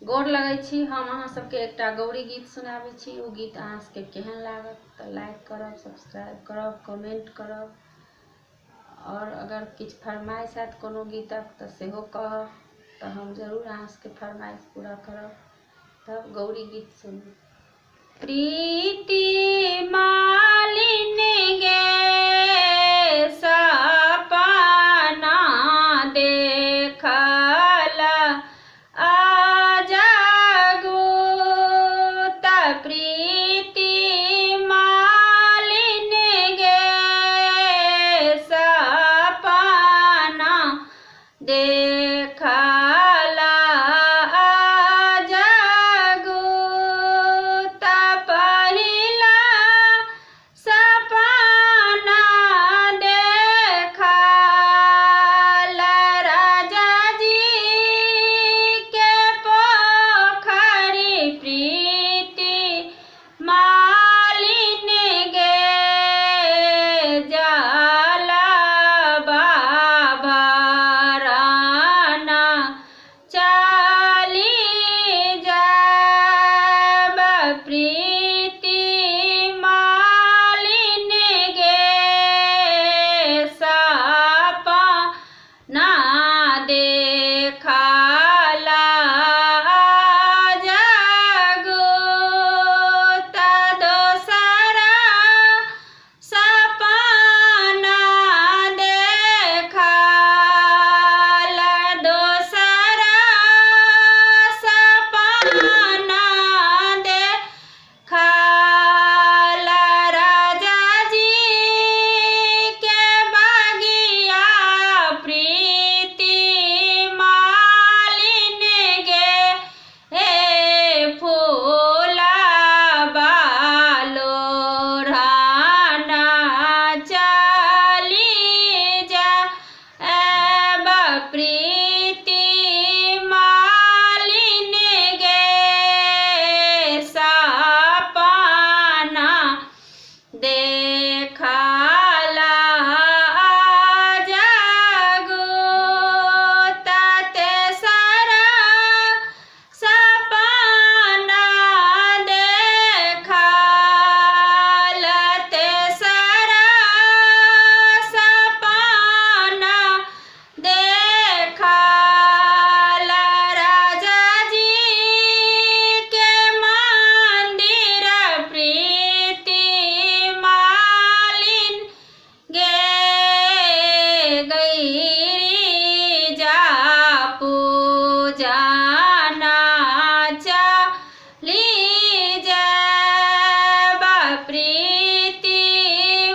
गोर लगै छी। हम अहाँ सबके एकटा गौरी गीत सुनाबै छी। ओ गीत अहाँ सबके केहन लागत तऽ लाइक करब, सब्सक्राइब करब, कमेंट करब, और अगर किछु फरमाइश हैत कोनो गीतक तऽ सेहो कहब, तऽ हम जरूर अहाँ सबके फरमाइश पूरा करब। तब गौरी गीत सुनू। प्रीति मालिन गे सपना देखल आजगु, त प्रीति मालिन गे सपना देखल आजगु, त पहिला सपना देखल राजा जी के पोखरी प्रीति मालिन गे जलवा भरना चली जाब, प्रीति मालिन गे सपना देखल आजगु, त दोसरा सपना देखल, दोसरा सपना देखल राजा जी के बगिया प्रीति मालिन गे फूलबा लोढ़ना चली जाब, प्रीति मालिन गे सपना देखल आजगु, त तेसरा सपना देखल, तेसरा सपना देखल राजा जी के मंदिर प्रीति मालिन गे गिरिजा पूजना चली जाब, प्रीति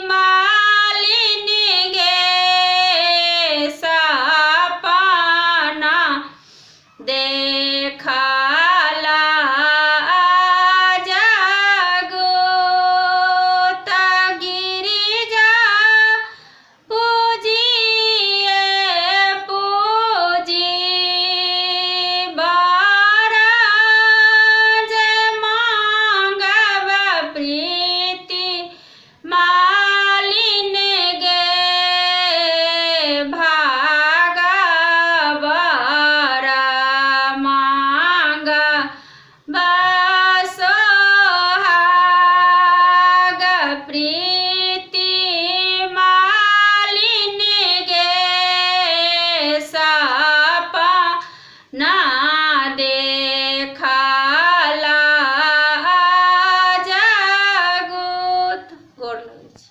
मालिन गे सपना देखल आजगु, त गिरिजा पूजिए पूजी बारा जय मांगब, प्रीति मालिन गे भागवर मांग बसोहाग, प्रीति मालिन गे सपना देखल आजगु। गोर लगै छी।